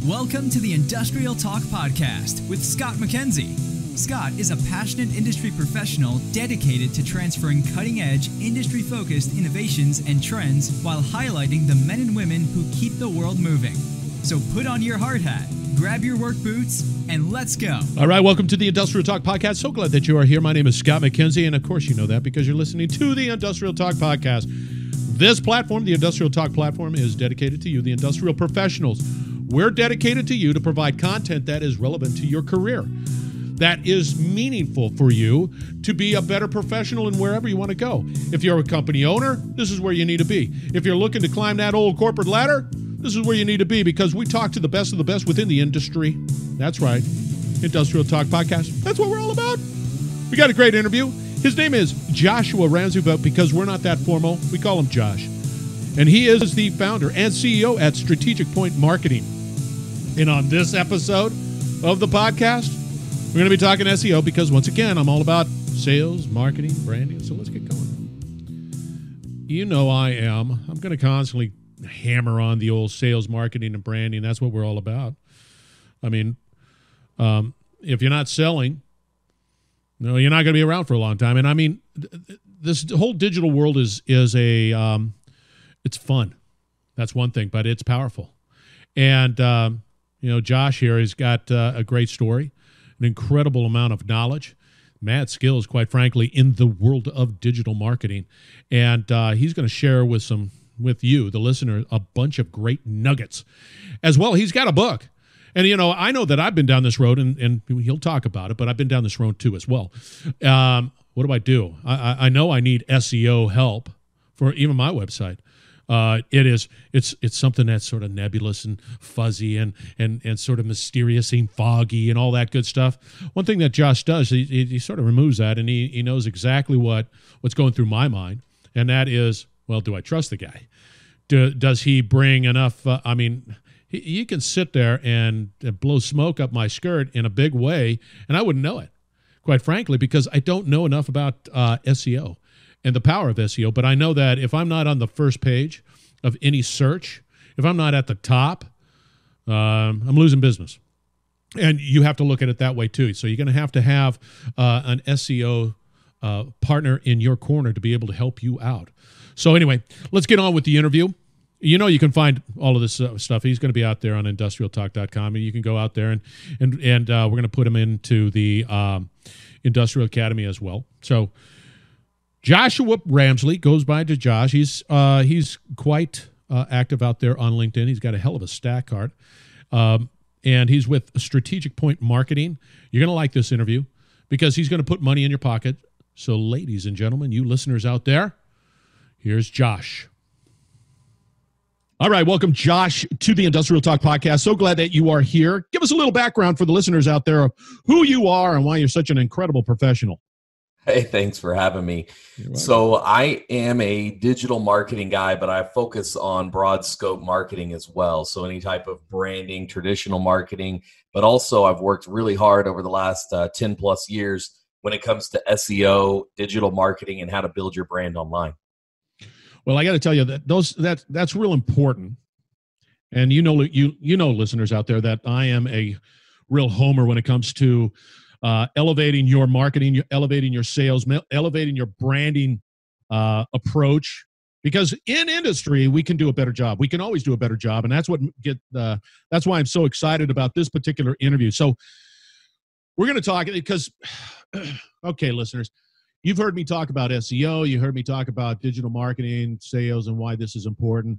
Welcome to the Industrial Talk Podcast with Scott MacKenzie. Scott is a passionate industry professional dedicated to transferring cutting-edge, industry-focused innovations and trends while highlighting the men and women who keep the world moving. So put on your hard hat, grab your work boots, and let's go. All right, welcome to the Industrial Talk Podcast. So glad that you are here. My name is Scott MacKenzie, and of course you know that because you're listening to the Industrial Talk Podcast. This platform, the Industrial Talk platform, is dedicated to you, the industrial professionals. We're dedicated to you to provide content that is relevant to your career, that is meaningful for you to be a better professional in wherever you want to go. If you're a company owner, this is where you need to be. If you're looking to climb that old corporate ladder, this is where you need to be because we talk to the best of the best within the industry. That's right. Industrial Talk Podcast. That's what we're all about. We got a great interview. His name is Joshua Ramsey, but because we're not that formal, we call him Josh. And he is the founder and CEO at Strategic Point Marketing. And on this episode of the podcast, we're going to be talking SEO because, once again, I'm all about sales, marketing, branding. So let's get going. You know I am. I'm going to constantly hammer on the old sales, marketing, and branding. That's what we're all about. I mean, if you're not selling, no, you're not going to be around for a long time. And I mean, this whole digital world is it's fun. That's one thing, but it's powerful. And, Josh here has got a great story, an incredible amount of knowledge, mad skills, quite frankly, in the world of digital marketing. And he's going to share with you, the listener, a bunch of great nuggets. As well, he's got a book. And, I know that I've been down this road, and he'll talk about it, but I've been down this road too as well. What do? I know I need SEO help for even my website. It's something that's sort of nebulous and fuzzy and sort of mysterious and foggy and all that good stuff. One thing that Josh does, he sort of removes that, and he knows exactly what's going through my mind, and that is, well, do I trust the guy? Does he bring enough? He can sit there and blow smoke up my skirt in a big way, and I wouldn't know it, quite frankly, because I don't know enough about SEO and the power of SEO. But I know that if I'm not on the first page of any search, if I'm not at the top, I'm losing business. And you have to look at it that way too. So you're going to have an SEO partner in your corner to be able to help you out. So anyway, let's get on with the interview. You can find all of this stuff. He's going to be out there on industrialtalk.com, and you can go out there and we're going to put him into the Industrial Academy as well. So Joshua Ramsey goes by to Josh. He's quite active out there on LinkedIn. He's got a hell of a stack card, and he's with Strategic Point Marketing. You're going to like this interview because he's going to put money in your pocket. So, ladies and gentlemen, you listeners out there, here's Josh. All right, welcome, Josh, to the Industrial Talk Podcast. So glad that you are here. Give us a little background for the listeners out there of who you are and why you're such an incredible professional. Hey, thanks for having me. So I am a digital marketing guy, but I focus on broad scope marketing as well. So any type of branding, traditional marketing, but also I've worked really hard over the last 10 plus years when it comes to SEO, digital marketing, and how to build your brand online. Well, I got to tell you that that's real important. And you know, listeners out there, that I am a real homer when it comes to elevating your marketing, elevating your sales, elevating your branding approach. Because in industry, we can do a better job. We can always do a better job, and that's that's why I'm so excited about this particular interview. So we're going to talk because, okay, listeners, you've heard me talk about SEO. You heard me talk about digital marketing, sales, and why this is important.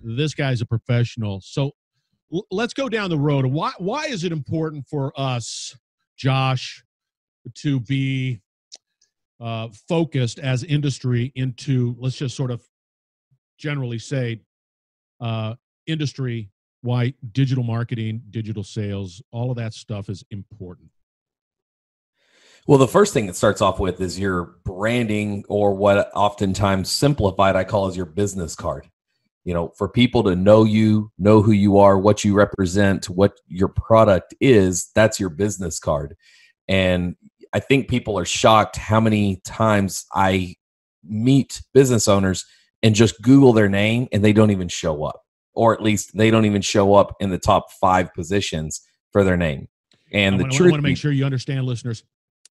This guy's a professional. So let's go down the road. Why is it important for us, Josh, to be focused as industry into, let's just sort of generally say, industry, why digital marketing, digital sales, all of that stuff is important? Well, the first thing it starts off with is your branding, or what oftentimes simplified I call as your business card. For people to know you, know who you are, what you represent, what your product is, that's your business card. And I think people are shocked how many times I meet business owners and just Google their name and they don't even show up. or at least they don't even show up in the top 5 positions for their name. And I want to make sure you understand, listeners,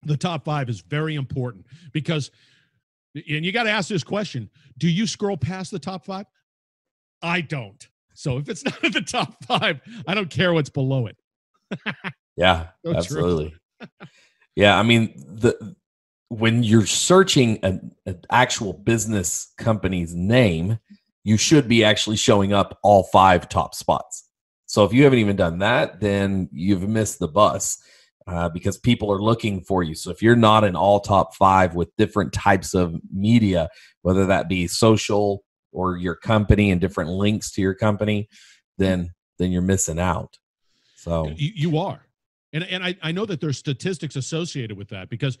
the top 5 is very important because, and you got to ask this question, do you scroll past the top 5? I don't. So if it's not in the top 5, I don't care what's below it. Yeah, So absolutely. Yeah, I mean, when you're searching an actual business company's name, you should be actually showing up all 5 top spots. So if you haven't even done that, then you've missed the bus because people are looking for you. So if you're not in all top 5 with different types of media, whether that be social or your company and different links to your company, then you're missing out. So you are. And I know that there's statistics associated with that because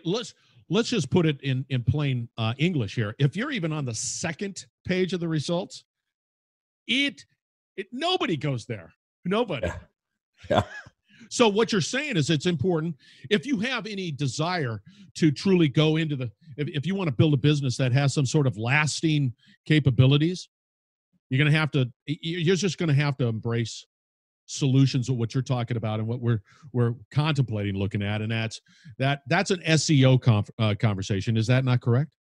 let's just put it in plain English here. If you're even on the second page of the results, nobody goes there. Nobody. Yeah. So what you're saying is it's important if you have any desire to truly go into if you want to build a business that has some sort of lasting capabilities, you're just going to have to embrace solutions of what you're talking about and what we're contemplating looking at, and that's an SEO conversation. Is that not correct?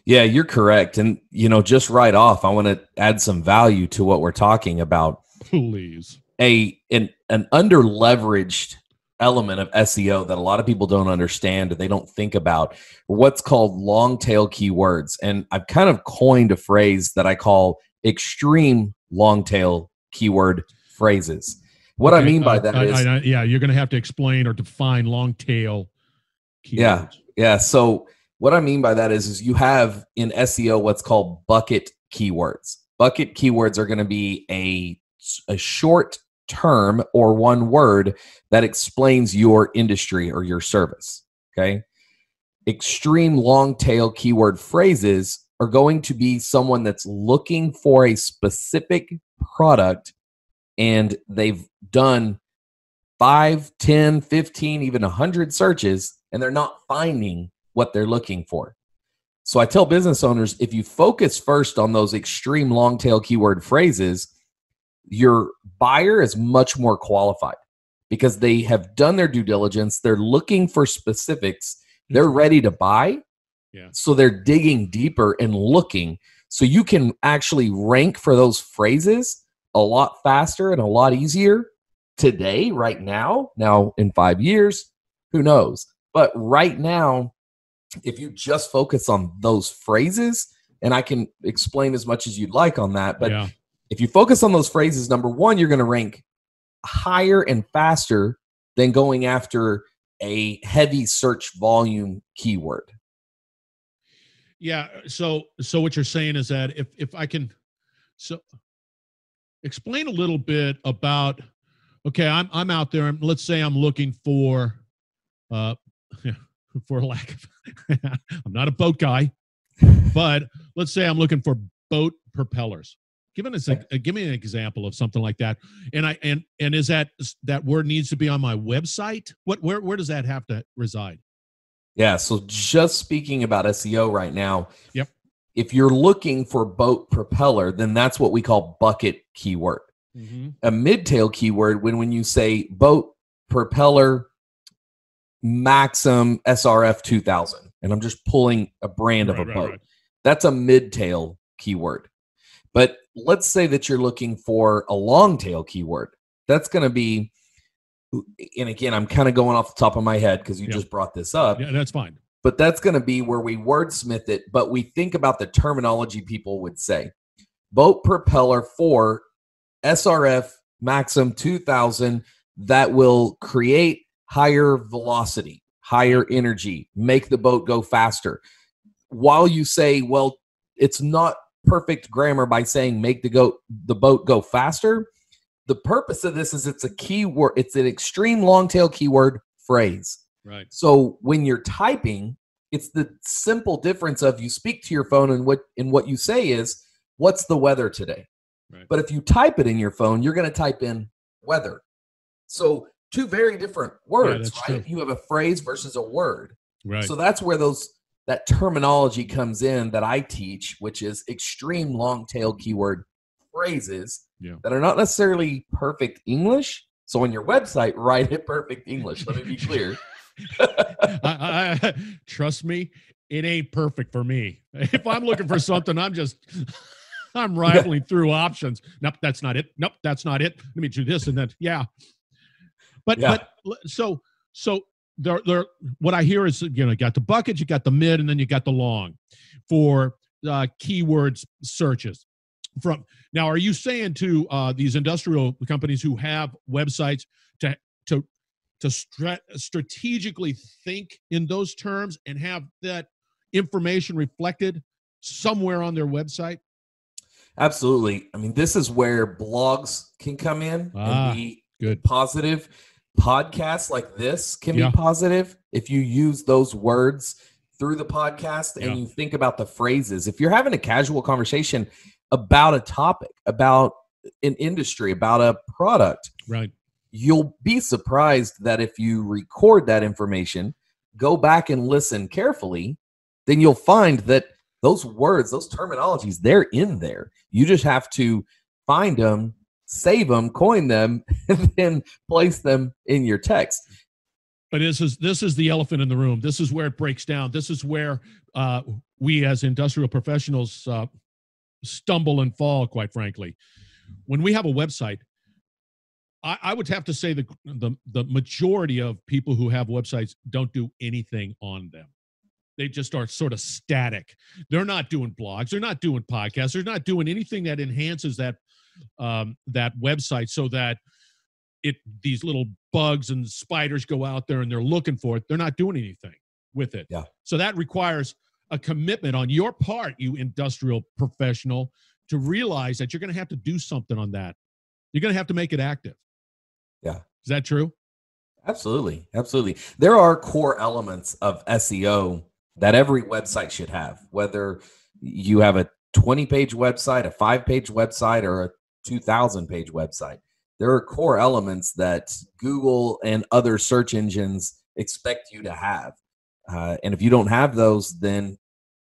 Yeah, you're correct. And just right off, I want to add some value to what we're talking about. Please. An under leveraged element of SEO that a lot of people don't understand or they don't think about, what's called long tail keywords. And I've kind of coined a phrase that I call extreme long tail keyword phrases. What I mean by that is, you're going to have to explain or define long tail keywords. Yeah. So what I mean by that is you have in SEO what's called bucket keywords. Bucket keywords are going to be a short term or one word that explains your industry or your service. Okay. Extreme long tail keyword phrases are going to be someone that's looking for a specific product and they've done 5, 10, 15, even 100 searches, and they're not finding what they're looking for. So I tell business owners, if you focus first on those extreme long tail keyword phrases, your buyer is much more qualified because they have done their due diligence. They're looking for specifics. They're ready to buy. Yeah. So they're digging deeper and looking. So you can actually rank for those phrases a lot faster and a lot easier today, right now. Now, in 5 years, who knows? But right now, if you just focus on those phrases, and I can explain as much as you'd like on that, but if you focus on those phrases, number one, you're going to rank higher and faster than going after a heavy search volume keyword. Yeah. So what you're saying is that if I can, explain a little bit about, okay, I'm out there and let's say I'm looking for lack of, I'm not a boat guy, but let's say I'm looking for boat propellers. Give me an example of something like that. And is that word needs to be on my website? Where does that have to reside? Yeah. So just speaking about SEO right now. Yep. If you're looking for boat propeller, then that's what we call bucket keyword. Mm-hmm. A mid-tail keyword, when you say boat propeller Maxim SRF 2000, and I'm just pulling a brand of a boat. Right. That's a mid-tail keyword. But let's say that you're looking for a long-tail keyword. That's going to be, and again, I'm kind of going off the top of my head because you just brought this up. Yeah, that's fine. But that's going to be where we wordsmith it, but we think about the terminology people would say. Boat propeller for SRF Maxim 2000 that will create higher velocity, higher energy, make the boat go faster. While you say, well, it's not perfect grammar by saying make the boat go faster, the purpose of this is it's a keyword, it's an extreme long tail keyword phrase. Right. So when you're typing, it's the simple difference of you speak to your phone and what you say is, what's the weather today? Right. But if you type it in your phone, you're going to type in weather. So two very different words, right? True. You have a phrase versus a word. Right. So that's where that terminology comes in that I teach, which is extreme long tail keyword phrases that are not necessarily perfect English. So on your website, write it perfect English. Let me be clear. Trust me, it ain't perfect for me. If I'm looking for something, I'm rifling through options. Nope, that's not it. Nope, that's not it. Let me do this and that. Yeah. But so there, what I hear is, you got the bucket, you got the mid, and then you got the long for keywords searches. Now, are you saying to these industrial companies who have websites to strategically think in those terms and have that information reflected somewhere on their website? Absolutely. I mean, this is where blogs can come in and be good. Positive. Podcasts like this can be positive if you use those words through the podcast and you think about the phrases. If you're having a casual conversation about a topic, about an industry, about a product, right, you'll be surprised that if you record that information, go back and listen carefully, then you'll find that those words, those terminologies, they're in there. You just have to find them, save them, coin them, and then place them in your text. But this is the elephant in the room. This is where it breaks down. This is where we as industrial professionals stumble and fall, quite frankly. When we have a website, I would have to say the majority of people who have websites don't do anything on them. They just are sort of static. They're not doing blogs. They're not doing podcasts. They're not doing anything that enhances that website so that these little bugs and spiders go out there and they're looking for it. They're not doing anything with it. Yeah. So that requires a commitment on your part, you industrial professional, to realize that you're going to have to do something on that. You're going to have to make it active. Yeah. Is that true? Absolutely. Absolutely. There are core elements of SEO that every website should have, whether you have a 20-page website, a 5-page website, or a 2,000-page website. There are core elements that Google and other search engines expect you to have. And if you don't have those, then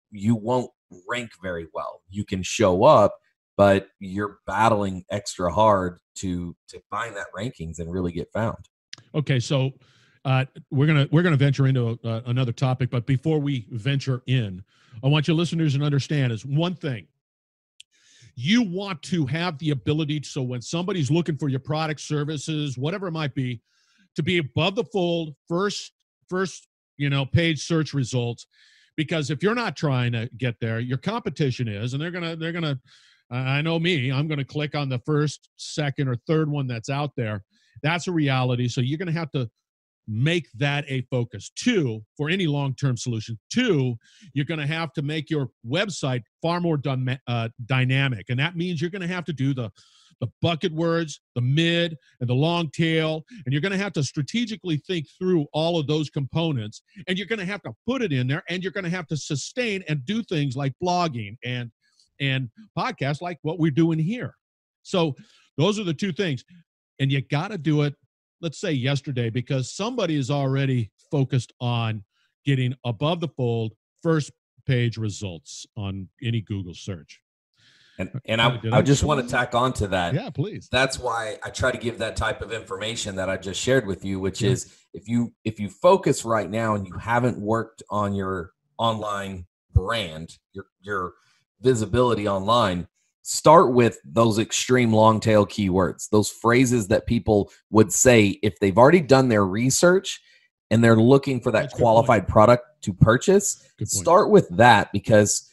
you won't rank very well. You can show up, but you're battling extra hard to find that rankings and really get found. Okay, so we're gonna venture into another topic, but before we venture in, I want your listeners to understand is one thing. You want to have the ability, so when somebody's looking for your product, services, whatever it might be, to be above the fold, first page search results, because if you're not trying to get there, your competition is, and they're gonna. I know me. I'm gonna click on the first, second, or third one that's out there. That's a reality. So you're gonna have to make that a focus. 2, for any long-term solution. 2, you're going to have to make your website far more dynamic. And that means you're going to have to do the bucket words, the mid, and the long tail. And you're going to have to strategically think through all of those components. And you're going to have to put it in there. And you're going to have to sustain and do things like blogging and podcasts like what we're doing here. So those are the 2 things. And you got to do it, let's say yesterday, because somebody is already focused on getting above the fold first page results on any Google search. And I just want to tack on to that. Yeah, please. That's why I try to give that type of information that I just shared with you, which is if you focus right now and you haven't worked on your online brand, your visibility online, start with those extreme long tail keywords, those phrases that people would say if they've already done their research and they're looking for that qualified product to purchase. Start with that, because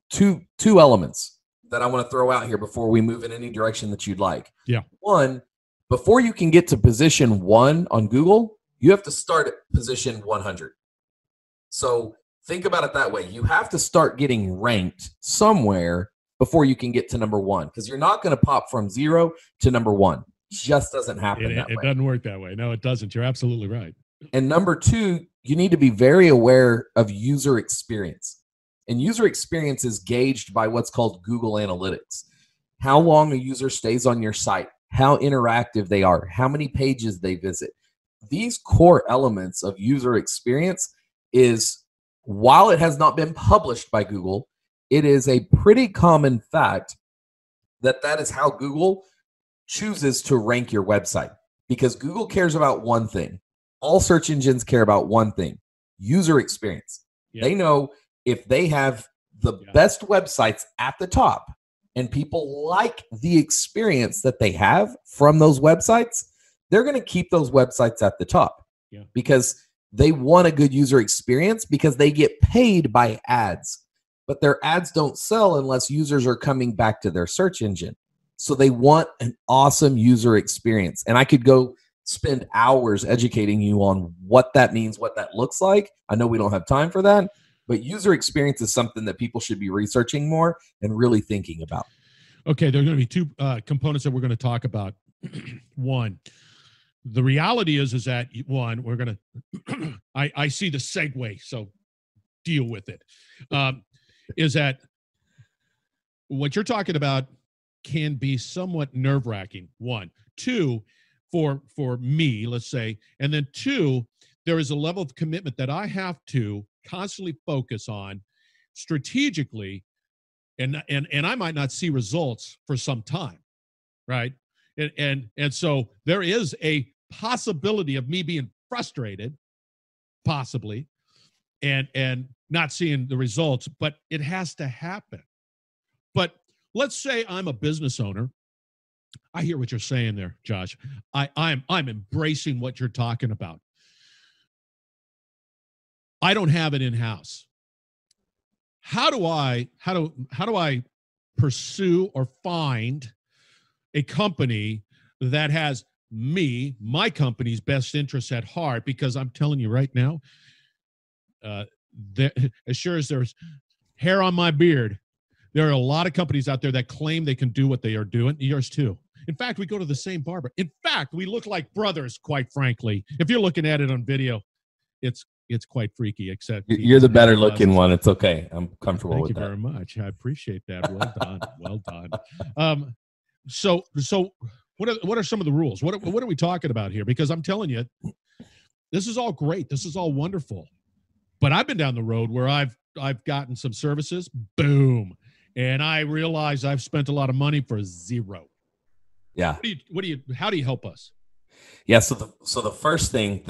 two elements that I want to throw out here before we move in any direction that you'd like. Yeah. 1, before you can get to position 1 on Google, you have to start at position 100. So think about it that way. You have to start getting ranked somewhere before you can get to number 1, because you're not going to pop from 0 to number 1. Just doesn't happen that way. It doesn't work that way. No, it doesn't. You're absolutely right. And number 2, you need to be very aware of user experience. And user experience is gauged by what's called Google Analytics. How long a user stays on your site, how interactive they are, how many pages they visit. These core elements of user experience is, while it has not been published by Google, it is a pretty common fact that is how Google chooses to rank your website, because Google cares about one thing. All search engines care about one thing: user experience. Yeah. They know if they have the best websites at the top and people like the experience that they have from those websites, they're going to keep those websites at the top because they want a good user experience, because they get paid by ads. But their ads don't sell unless users are coming back to their search engine. So they want an awesome user experience. And I could go spend hours educating you on what that means, what that looks like. I know we don't have time for that, but user experience is something that people should be researching more and really thinking about. Okay, there are going to be two components that we're going to talk about. One, the reality is that, one, we're going to, I see the segue, so deal with it. Is that what you're talking about can be somewhat nerve-wracking, one. Two, for me, let's say, and then two, there is a level of commitment that I have to constantly focus on strategically, and I might not see results for some time, right? And so there is a possibility of me being frustrated, possibly, and not seeing the results, but it has to happen. But let's say I'm a business owner. I hear what you're saying there, Josh. I'm embracing what you're talking about. I don't have it in-house. How do I pursue or find a company that has my company's best interests at heart? Because I'm telling you right now, as sure as there's hair on my beard, there are a lot of companies out there that claim they can do what they are doing. Yours too. In fact, we go to the same barber. In fact, we look like brothers, quite frankly. If you're looking at it on video, it's quite freaky, except you're the better looking one. It's okay. I'm comfortable with that. Thank you very much. I appreciate that. Well done. Well done. So what are some of the rules? What are we talking about here? Because I'm telling you, this is all great. This is all wonderful. But I've been down the road where I've gotten some services, boom, and I realize I've spent a lot of money for zero. Yeah. How do you help us? Yeah. So the first thing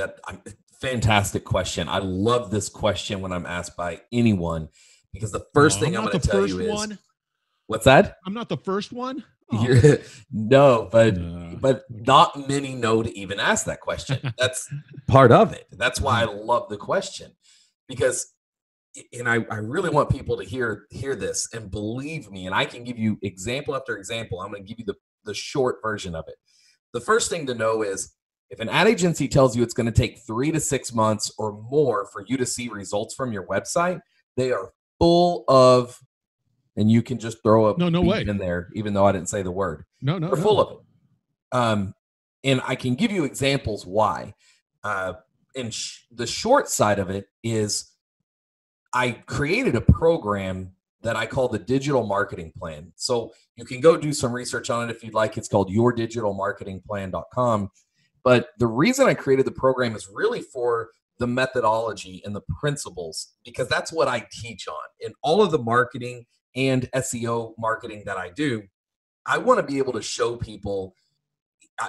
fantastic question. I love this question when I'm asked by anyone, because the first thing I'm going to tell you is, what's that? I'm not the first one. Oh. No, but not many know to even ask that question. That's part of it. That's why I love the question, because, and I really want people to hear this and believe me. And I can give you example after example. I'm going to give you the short version of it. The first thing to know is, if an ad agency tells you it's going to take 3 to 6 months or more for you to see results from your website, they are full of, and you can just throw a no way in there, even though I didn't say the word. No, they're full of it. And I can give you examples why. And the short side of it is, I created a program that I call the Digital Marketing Plan. So you can go do some research on it if you'd like. It's called yourdigitalmarketingplan.com. But the reason I created the program is really for the methodology and the principles, because that's what I teach on. In all of the marketing and SEO marketing that I do, I want to be able to show people,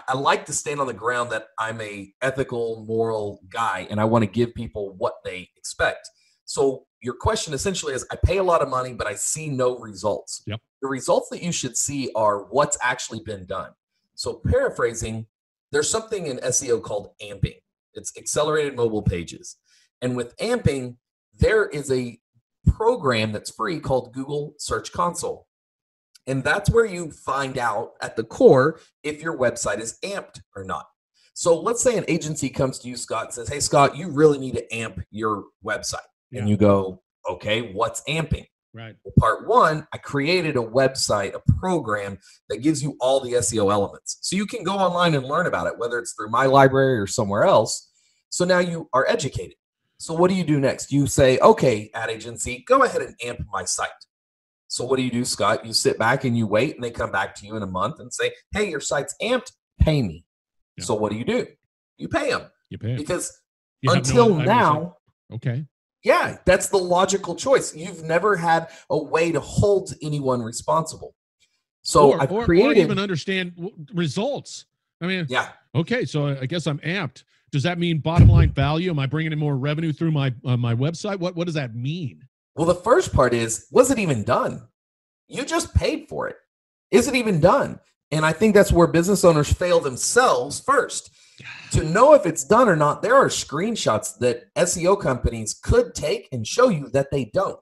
I like to stand on the ground that I'm a ethical, moral guy, and I want to give people what they expect. So your question essentially is, I pay a lot of money, but I see no results. Yep. The results that you should see are what's actually been done. So paraphrasing, there's something in SEO called amping. It's accelerated mobile pages. And with amping, there is a program that's free called Google Search Console. And that's where you find out at the core if your website is amped or not. So let's say an agency comes to you, Scott, and says, hey, Scott, you really need to amp your website. Yeah. And you go, okay, what's amping? Right. Well, part one, I created a website, a program that gives you all the SEO elements. So you can go online and learn about it, whether it's through my library or somewhere else. So now you are educated. So what do you do next? You say, okay, ad agency, go ahead and amp my site. So what do, Scott? You sit back and you wait, and they come back to you in a month and say, hey, your site's amped, pay me. Yeah. So what do? You pay them. You pay them. Because until now, okay. Yeah, that's the logical choice. You've never had a way to hold anyone responsible. So or even understand results. I mean, yeah. Okay, so I guess I'm amped. Does that mean bottom line value? Am I bringing in more revenue through my website? What does that mean? Well, the first part is, was it even done? You just paid for it. Is it even done? And I think that's where business owners fail themselves first. To know if it's done or not, there are screenshots that SEO companies could take and show you that they don't.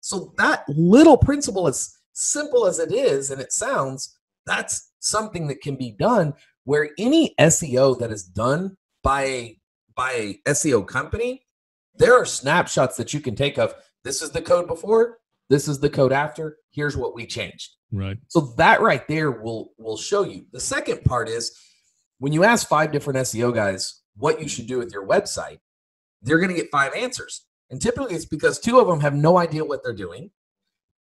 So that little principle, as simple as it is and it sounds, that's something that can be done, where any SEO that is done by a SEO company, there are snapshots that you can take of, this is the code before, this is the code after, here's what we changed. Right. So that right there will show you. The second part is, when you ask 5 different SEO guys what you should do with your website, they're going to get 5 answers. And typically it's because 2 of them have no idea what they're doing.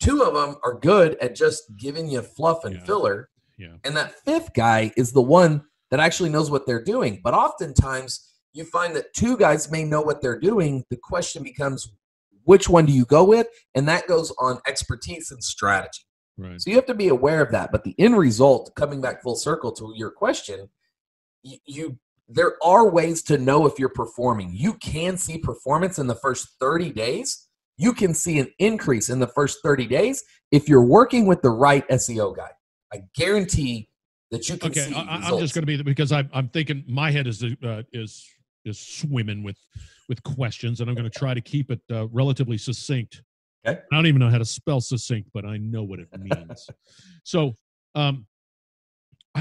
2 of them are good at just giving you fluff and filler. Yeah. And that 5th guy is the one that actually knows what they're doing. But oftentimes you find that 2 guys may know what they're doing. The question becomes, which one do you go with? And that goes on expertise and strategy. Right. So you have to be aware of that. But the end result, coming back full circle to your question, there are ways to know if you're performing. You can see performance in the first 30 days. You can see an increase in the first 30 days if you're working with the right SEO guy. I guarantee that you can see results. I'm just going to be, because I'm thinking my head is swimming with questions, and I'm going to try to keep it relatively succinct. Okay. I don't even know how to spell succinct, but I know what it means. So I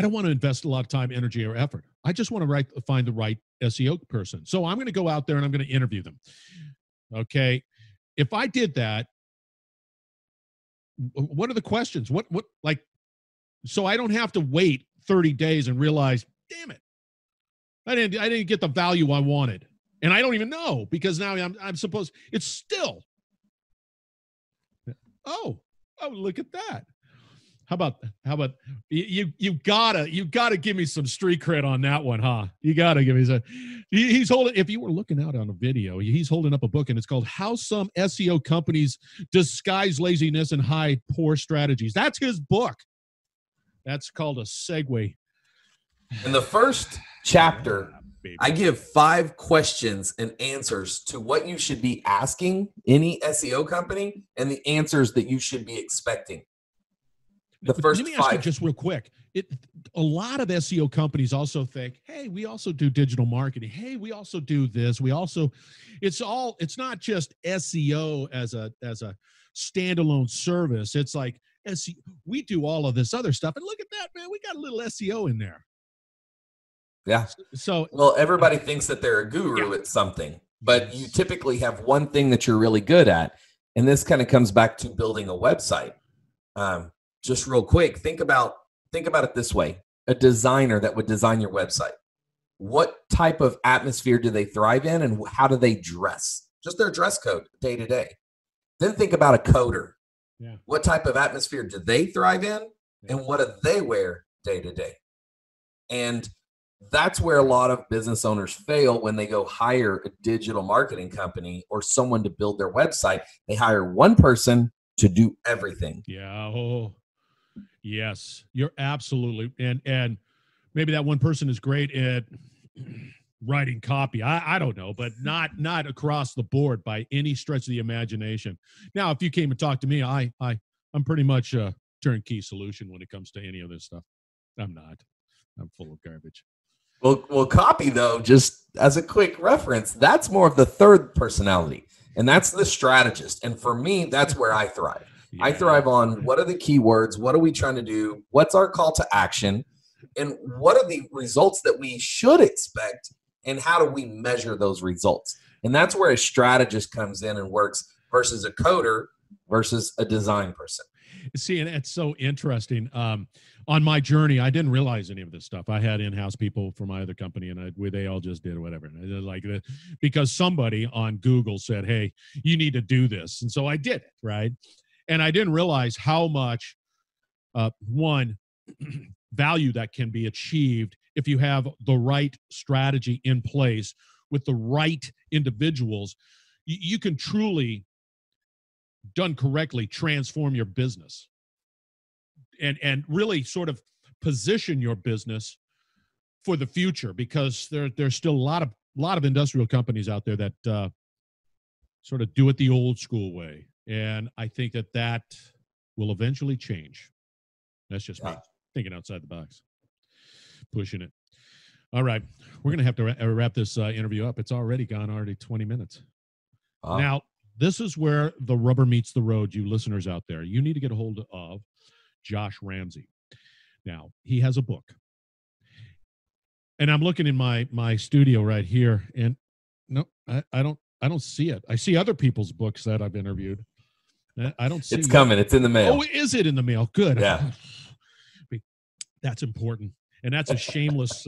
don't want to invest a lot of time, energy, or effort. I just want to find the right SEO person. So I'm going to go out there and I'm going to interview them. Okay. If I did that, what are the questions? So I don't have to wait 30 days and realize, damn it, I didn't get the value I wanted. And I don't even know, because now I'm supposed, it's still, oh, look at that. How about you gotta give me some street cred on that one, huh? You gotta give me some. He's holding, if you were looking out on a video, he's holding up a book, and it's called How Some SEO Companies Disguise Laziness and Hide Poor Strategies. That's his book. That's called a segue. In the first chapter, I give 5 questions and answers to what you should be asking any SEO company and the answers that you should be expecting. Let me ask you just real quick. A lot of SEO companies also think, hey, we also do digital marketing. Hey, we also do this. It's not just SEO as a standalone service. It's like, we do all of this other stuff. And look at that, man. We got a little SEO in there. Yeah. So, well, everybody thinks that they're a guru at something, but you typically have one thing that you're really good at. And this kind of comes back to building a website. Just real quick, think about it this way. A designer that would design your website. What type of atmosphere do they thrive in, and how do they dress? Just their dress code day to day. Then think about a coder. Yeah. What type of atmosphere do they thrive in, and what do they wear day to day? And that's where a lot of business owners fail when they go hire a digital marketing company or someone to build their website. They hire one person to do everything. Yeah. Oh, yes, you're absolutely. And maybe that one person is great at writing copy. I don't know, but not across the board by any stretch of the imagination. Now, if you came and talked to me, I'm pretty much a turnkey solution when it comes to any of this stuff. I'm not. I'm full of garbage. Well, copy, though, just as a quick reference, that's more of the third personality, and that's the strategist. And for me, that's where I thrive. Yeah. I thrive on, what are the keywords? What are we trying to do? What's our call to action? And what are the results that we should expect? And how do we measure those results? And that's where a strategist comes in and works versus a coder versus a design person. See, and it's so interesting. On my journey, I didn't realize any of this stuff. I had in-house people for my other company, and they all just did whatever. And I did like that because somebody on Google said, "Hey, you need to do this," and so I did it, right? And I didn't realize how much value that can be achieved if you have the right strategy in place with the right individuals. You can truly, done correctly, transform your business. and really sort of position your business for the future, because there's still a lot of industrial companies out there that sort of do it the old school way. And I think that will eventually change. That's just me thinking outside the box, pushing it. All right. We're going to have to wrap this interview up. It's already 20 minutes. Now, this is where the rubber meets the road, you listeners out there. You need to get a hold of Josh Ramsey. Now, he has a book. And I'm looking in my studio right here, and no, I don't see it. I see other people's books that I've interviewed. I don't see it. It's coming. It's in the mail. Oh, is it in the mail? Good. Yeah. That's important. And that's a shameless,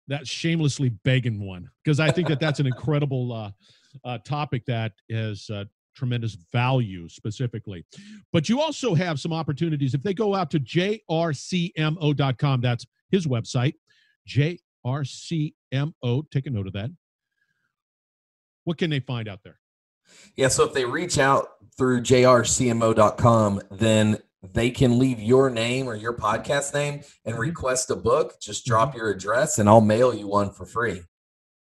that shamelessly begging one, because I think that's an incredible topic that has tremendous value specifically. But you also have some opportunities. If they go out to jrcmo.com, that's his website, JRCMO, take a note of that. What can they find out there? Yeah, so if they reach out through jrcmo.com, then they can leave your name or your podcast name and request a book. Just drop your address and I'll mail you one for free.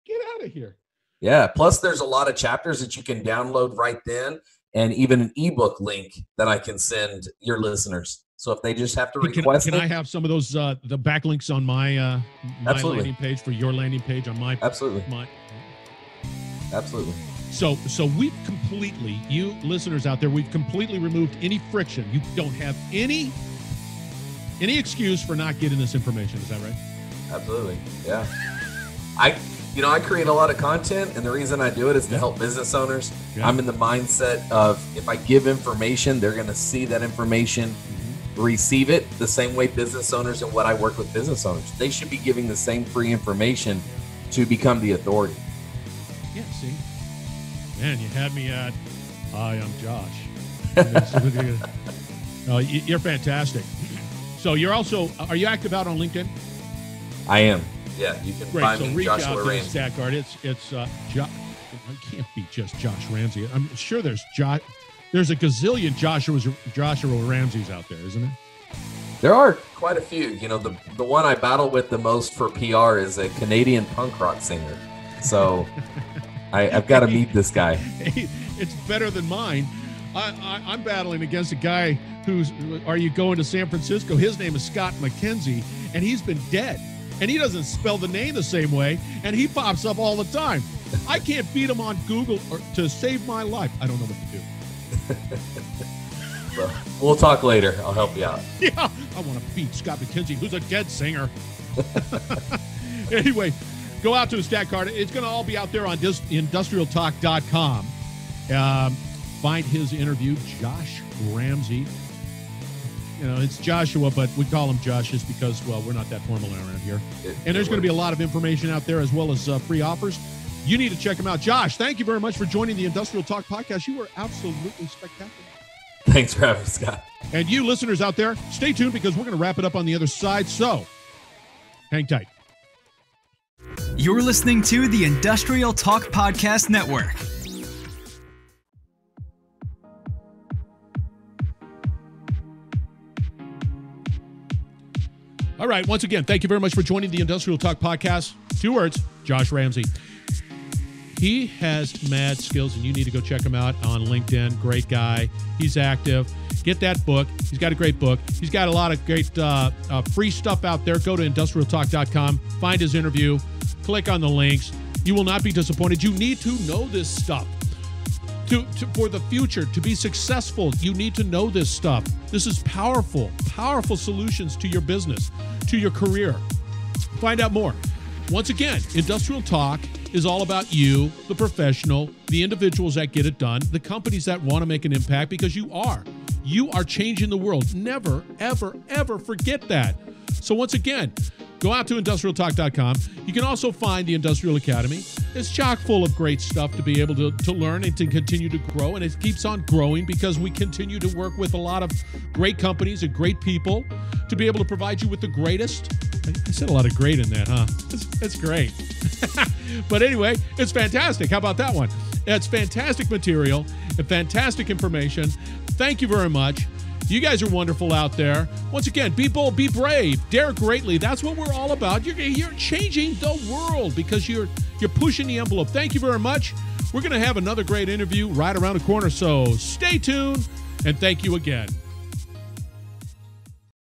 Get out of here. Yeah. Plus, there's a lot of chapters that you can download right then, and even an ebook link that I can send your listeners. So if they just have to request can I have some of those the backlinks on my landing page for your landing page on my Absolutely. So we've completely, you listeners out there, we've completely removed any friction. You don't have any excuse for not getting this information. Is that right? Absolutely. Yeah. I create a lot of content, and the reason I do it is to help business owners. Yeah. I'm in the mindset of, if I give information, they're going to see that information, receive it the same way business owners, and what I work with business owners, they should be giving the same free information to become the authority. Yeah, see? Man, you had me at, hi, I'm Josh. You're fantastic. So you're also, are you active out on LinkedIn? I am. Yeah, you can find me, reach Joshua out Ramsey. To Stackguard. It's it can't be just Josh Ramsey. I'm sure there's a gazillion Joshua Ramseys out there, isn't it? There are quite a few. You know, the one I battle with the most for PR is a Canadian punk rock singer. So I've got to meet this guy. It's better than mine. I'm battling against a guy are you going to San Francisco? His name is Scott MacKenzie, and he's been dead. And he doesn't spell the name the same way, and he pops up all the time. I can't beat him on Google to save my life. I don't know what to do. Well, we'll talk later. I'll help you out. Yeah, I want to beat Scott MacKenzie, who's a dead singer. Anyway, go out to his stat card. It's going to all be out there on industrialtalk.com. Find his interview, Josh Ramsey. You know, it's Joshua, but we call him Josh just because, well, we're not that formal around here. And there's going to be a lot of information out there as well as free offers. You need to check them out. Josh, thank you very much for joining the Industrial Talk podcast. You were absolutely spectacular. Thanks for having me, Scott. And you listeners out there, stay tuned because we're going to wrap it up on the other side. So hang tight. You're listening to the Industrial Talk Podcast Network. All right. Once again, thank you very much for joining the Industrial Talk podcast. 2 words, Josh Ramsey. He has mad skills, and you need to go check him out on LinkedIn. Great guy. He's active. Get that book. He's got a great book. He's got a lot of great free stuff out there. Go to industrialtalk.com. Find his interview. Click on the links. You will not be disappointed. You need to know this stuff. For the future, to be successful, you need to know this stuff. This is powerful solutions to your business, to your career. Find out more. Once again, Industrial Talk is all about you, the professional, the individuals that get it done, the companies that want to make an impact, because you are changing the world. Never, ever, ever forget that. So once again, go out to industrialtalk.com. You can also find the Industrial Academy. It's chock full of great stuff to be able to learn and to continue to grow. And it keeps on growing because we continue to work with a lot of great companies and great people to be able to provide you with the greatest. I said a lot of great in that, huh? That's great. But anyway, it's fantastic. How about that one? It's fantastic material and fantastic information. Thank you very much. You guys are wonderful out there. Once again, be bold, be brave, dare greatly. That's what we're all about. You're changing the world because you're pushing the envelope. Thank you very much. We're going to have another great interview right around the corner, so stay tuned, and thank you again.